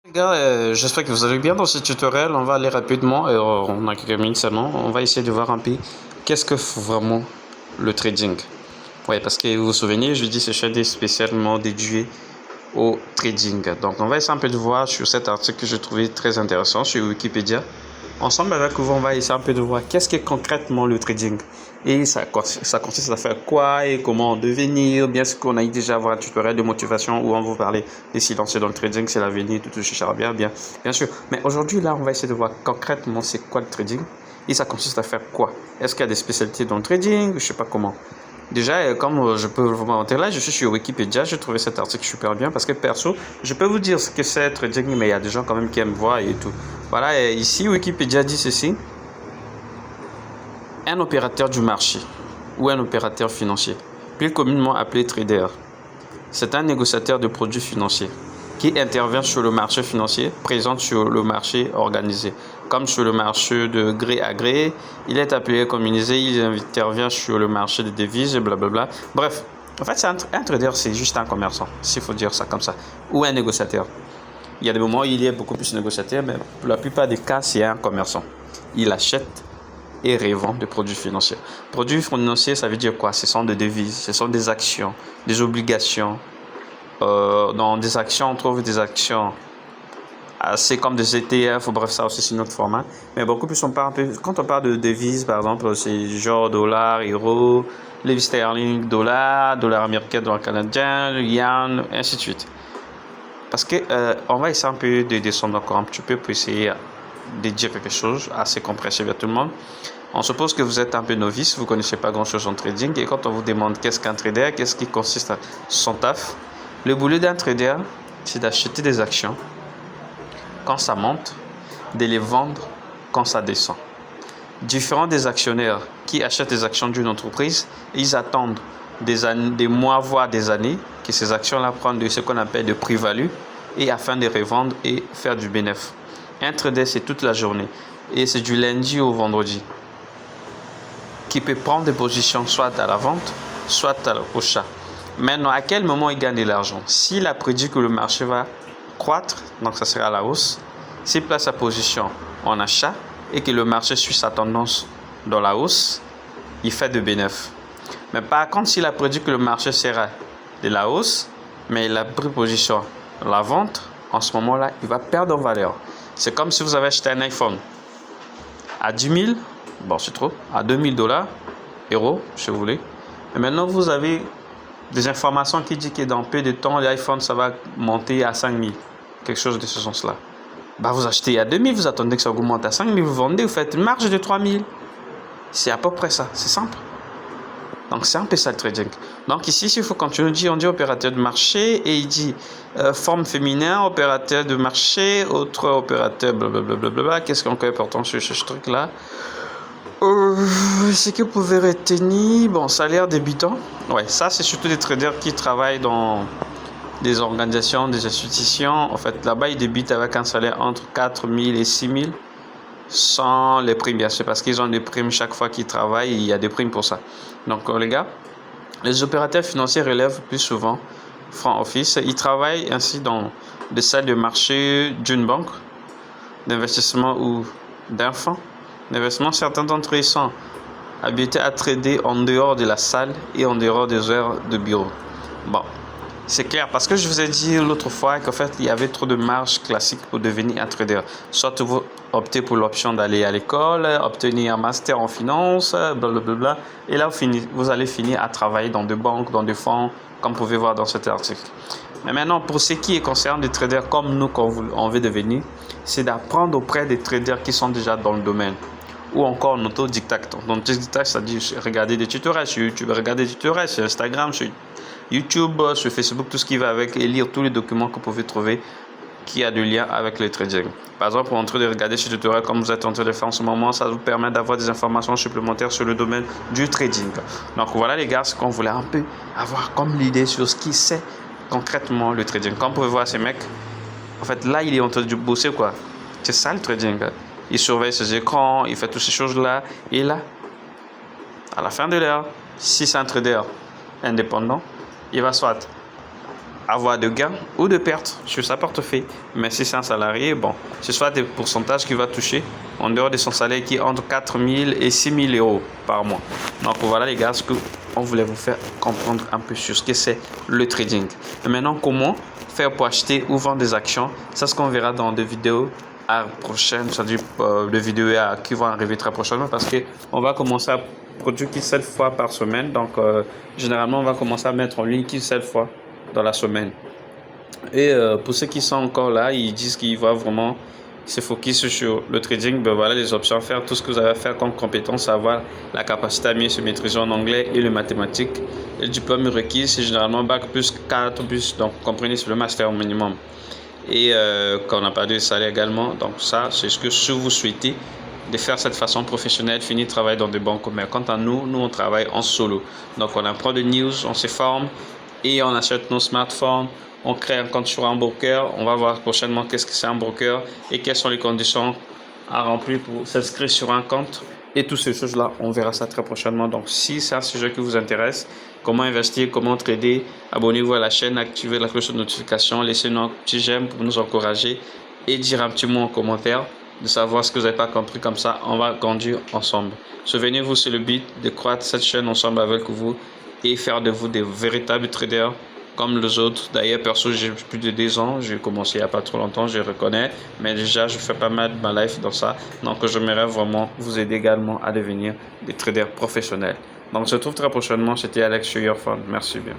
Les gars, j'espère que vous allez bien dans ce tutoriel. On va aller rapidement, on a quelques minutes seulement. On va essayer de voir un peu qu'est-ce que vraiment le trading. Oui, parce que vous vous souvenez, je dis ce chaîne est spécialement dédié au trading. Donc, on va essayer un peu de voir sur cet article que j'ai trouvé très intéressant sur Wikipédia. Ensemble avec vous, on va essayer un peu de voir qu'est-ce qu'est concrètement le trading. Et ça consiste à faire quoi et comment en devenir. Bien sûr qu'on a déjà voir un tutoriel de motivation où on vous parler de s'y lancer dans le trading, c'est l'avenir, tout chez Charabia, bien sûr. Mais aujourd'hui, là, on va essayer de voir concrètement c'est quoi le trading et ça consiste à faire quoi. Est-ce qu'il y a des spécialités dans le trading? Je sais pas comment. Déjà, comme je peux vous montrer là, je suis sur Wikipédia, j'ai trouvé cet article super bien parce que perso, je peux vous dire ce que c'est trading, mais il y a des gens quand même qui aiment voir et tout. Voilà, et ici Wikipédia dit ceci. Un opérateur du marché ou un opérateur financier, plus communément appelé trader, c'est un négociateur de produits financiers qui intervient sur le marché financier, présent sur le marché organisé. Comme sur le marché de gré à gré, il est appelé comme il intervient sur le marché des devises, blablabla. Bref, en fait, un trader, c'est juste un commerçant, s'il faut dire ça comme ça, ou un négociateur. Il y a des moments où il y a beaucoup plus de négociateurs, mais pour la plupart des cas, c'est un commerçant. Il achète et revend des produits financiers. Produits financiers, ça veut dire quoi? Ce sont des devises, ce sont des actions, des obligations. Dans des actions, on trouve des actions assez comme des ETF, bref, ça aussi c'est notre format. Mais beaucoup plus, quand on parle de devises, par exemple, c'est genre dollar, euro, livre sterling, dollar américain, dollar canadien, yen, ainsi de suite. Parce que on va essayer un peu de descendre encore un petit peu pour essayer de dire quelque chose assez compréhensible à tout le monde. On suppose que vous êtes un peu novice, vous ne connaissez pas grand chose en trading et quand on vous demande qu'est-ce qu'un trader, qu'est-ce qui consiste à son taf, le boulot d'un trader, c'est d'acheter des actions quand ça monte, de les vendre quand ça descend. Différents des actionnaires qui achètent des actions d'une entreprise, ils attendent des mois voire des années que ces actions-là prennent de ce qu'on appelle de prix-value et afin de revendre et faire du bénéfice. Un trader, c'est toute la journée et c'est du lundi au vendredi qui peut prendre des positions soit à la vente, soit au chat. Maintenant, à quel moment il gagne de l'argent? S'il a prédit que le marché va croître, donc ça sera à la hausse. S'il place sa position en achat et que le marché suit sa tendance dans la hausse, il fait de bénéfices. Mais par contre, s'il a prédit que le marché sera de la hausse, mais il a pris position dans la vente, en ce moment-là, il va perdre en valeur. C'est comme si vous avez acheté un iPhone à 10 000, bon c'est trop, à 2 000 $, euros, si vous voulez. Et maintenant, vous avez des informations qui disent que dans peu de temps, l'iPhone, ça va monter à 5 000, quelque chose de ce sens-là. Bah, vous achetez à 2 000, vous attendez que ça augmente à 5 000, vous vendez, vous faites une marge de 3 000. C'est à peu près ça, c'est simple. Donc, c'est un peu ça le trading. Donc, ici, s'il faut continuer, on dit opérateur de marché et il dit forme féminin, opérateur de marché, autre opérateur, blablabla. Qu'est-ce qui est encore important sur ce truc-là? Ce que vous pouvez retenir, bon, salaire débutant. Ouais, ça, c'est surtout des traders qui travaillent dans des organisations, des institutions. En fait, là-bas, ils débutent avec un salaire entre 4 000 et 6 000 sans les primes, bien sûr, parce qu'ils ont des primes chaque fois qu'ils travaillent, il y a des primes pour ça. Donc, les gars, les opérateurs financiers relèvent plus souvent front office. Ils travaillent ainsi dans des salles de marché d'une banque, d'investissement ou d'un fonds d'investissement. Certains d'entre eux sont habilités à trader en dehors de la salle et en dehors des heures de bureau. Bon, c'est clair parce que je vous ai dit l'autre fois qu'en fait il y avait trop de marge classique pour devenir un trader. Soit vous optez pour l'option d'aller à l'école, obtenir un master en finance, blablabla, et là vous allez finir à travailler dans des banques, dans des fonds, comme vous pouvez voir dans cet article. Mais maintenant, pour ce qui est concernant des traders comme nous qu'on veut devenir, c'est d'apprendre auprès des traders qui sont déjà dans le domaine. Ou encore en autodidacte. Donc, autodidacte, c'est-à-dire regarder des tutoriels sur YouTube, regarder des tutoriels sur Instagram, sur YouTube, sur Facebook, tout ce qui va avec, et lire tous les documents que vous pouvez trouver qui a de lien avec le trading. Par exemple, en train de regarder ce tutoriel comme vous êtes en train de le faire en ce moment, ça vous permet d'avoir des informations supplémentaires sur le domaine du trading. Donc voilà les gars, ce qu'on voulait un peu avoir comme l'idée sur ce qui c'est concrètement le trading. Comme vous pouvez voir ces mecs, en fait là il est en train de bosser quoi. C'est ça le trading. Il surveille ses écrans, il fait toutes ces choses-là. Et là, à la fin de l'heure, si c'est un trader indépendant, il va soit avoir de gains ou de pertes sur sa portefeuille. Mais si c'est un salarié, bon, ce soit des pourcentages qu'il va toucher en dehors de son salaire qui est entre 4 000 et 6 000 euros par mois. Donc voilà les gars, ce qu'on voulait vous faire comprendre un peu sur ce que c'est le trading. Et maintenant, comment faire pour acheter ou vendre des actions, c'est ce qu'on verra dans des vidéos prochaines, c'est-à-dire des vidéos qui vont arriver très prochainement, parce qu'on va commencer à produire 7 fois par semaine. Donc généralement on va commencer à mettre en ligne 7 fois dans la semaine. Et pour ceux qui sont encore là, ils disent qu'ils vont vraiment se focus sur le trading. Ben voilà les options, faire tout ce que vous avez à faire comme compétence, avoir la capacité à mieux se maîtriser en anglais et le mathématique. Le diplôme requis, c'est généralement bac plus 4 plus, donc comprenez, c'est le master au minimum. Et quand on a parlé de salaire également, donc ça c'est ce que si vous souhaitez de faire cette façon professionnelle, finir de travailler dans des banques. Mais quant à nous on travaille en solo. Donc on apprend des news, on se forme et on achète nos smartphones, on crée un compte sur un broker. On va voir prochainement qu'est-ce que c'est un broker et quelles sont les conditions à remplir pour s'inscrire sur un compte. Et toutes ces choses-là, on verra ça très prochainement. Donc si c'est un sujet qui vous intéresse, comment investir, comment trader, abonnez-vous à la chaîne, activez la cloche de notification, laissez-nous un petit j'aime pour nous encourager et dire un petit mot en commentaire de savoir ce que vous n'avez pas compris. Comme ça, on va grandir ensemble. Souvenez-vous, c'est le but de croître cette chaîne ensemble avec vous et faire de vous des véritables traders comme les autres. D'ailleurs, perso, j'ai plus de 2 ans. J'ai commencé il n'y a pas trop longtemps, je reconnais. Mais déjà, je fais pas mal de ma life dans ça. Donc, j'aimerais vraiment vous aider également à devenir des traders professionnels. Donc, on se retrouve très prochainement. C'était Alex sur Your Fund. Merci bien.